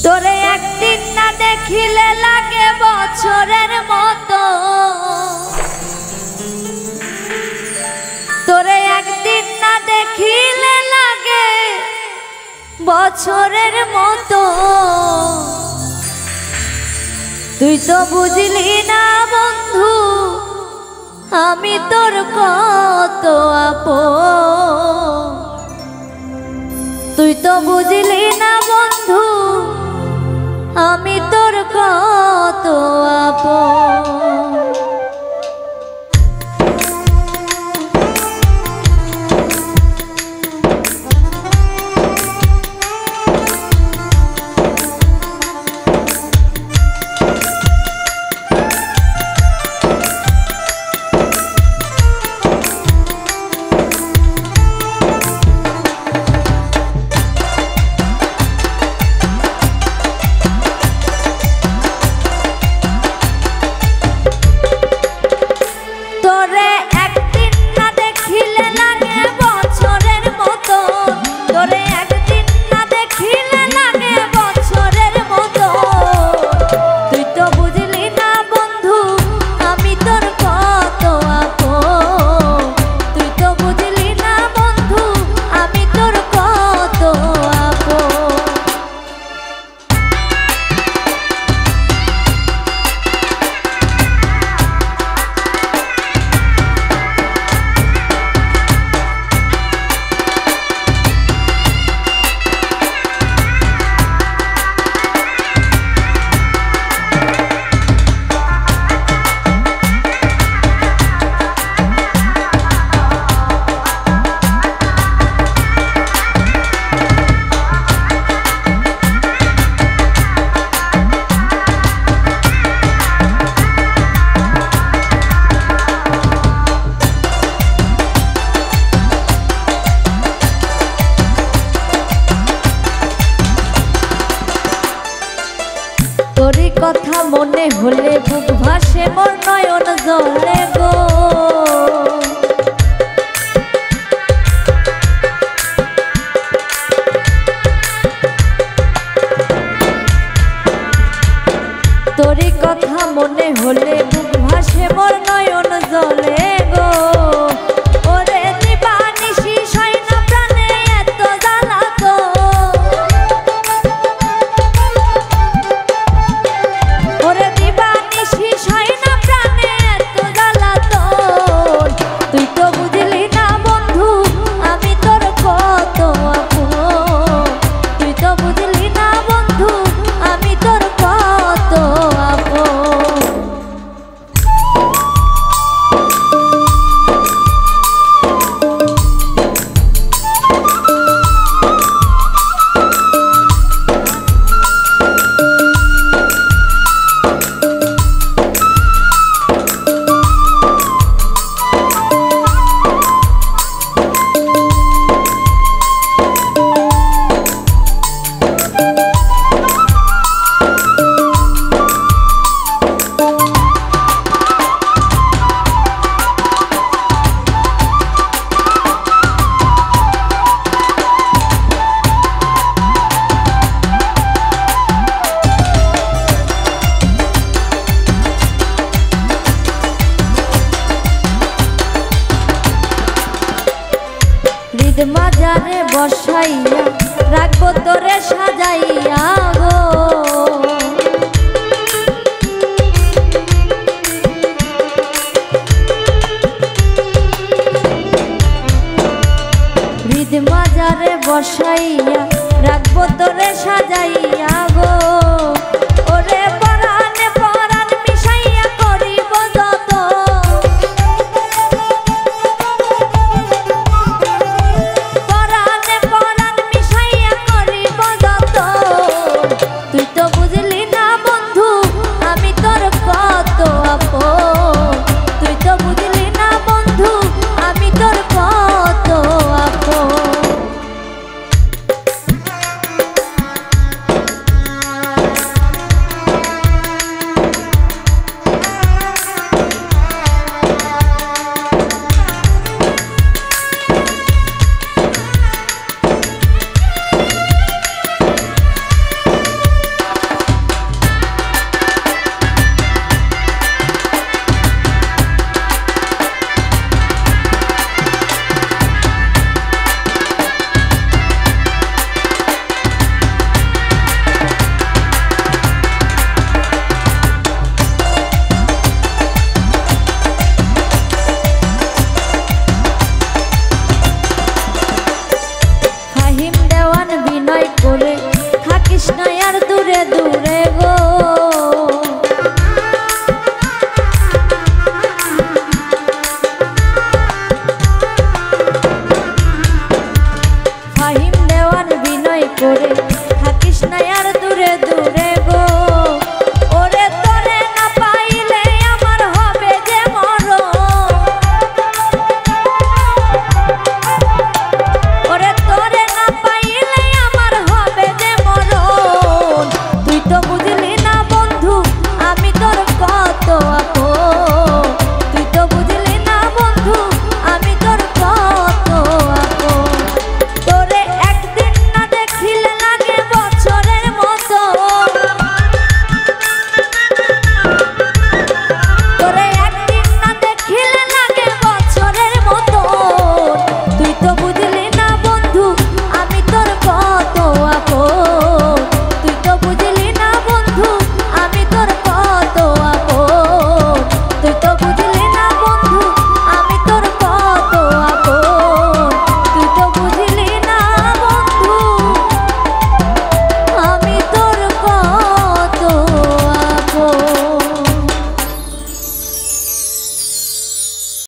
তোরে একদিন না দেখিলে লাগে বছরের মতো, তোরে একদিন না দেখিলে লাগে বছরের মতো। তুই তো বুঝলি না বন্ধু আমি তোর কত আপন, তুই তো বুঝলি না বন্ধু আমি তোর কত আপন। তোরই কথা মনে হলে বুক ভাসে মোর নয়ন জলে গো। তোরই কথা মনে হলে বুক ভাসে মোর নয়ন জলে গো। ওরে দিবানিশি সাইনা প্রাণে এত জ্বালা তো, ওরে দিবানিশি সাইনা প্রাণে এত জ্বালা তো। তুই তো বুঝলি না বন্ধু আমি তোর কত আপন, তুই তো বুঝলি না বন্ধু আমি তোর কত আপন। মাজারে বসাইয়া রাখবো তোরে সাজাইয়া গো। হৃদ মাজারে বসাইয়া রাখবো তোরে সাজাইয়া গো। ওরে পরাণে পরাণ মিশাইয়া করিব যত, তুই তো বুঝলি না বন্ধু আমি তোর কত আপন, তুই তো বুঝলি না বন্ধু আমি তোর কত আপন। থাকিস না আর দূরে দূরে গো। ফাহিম দেওয়ান বিনয় করে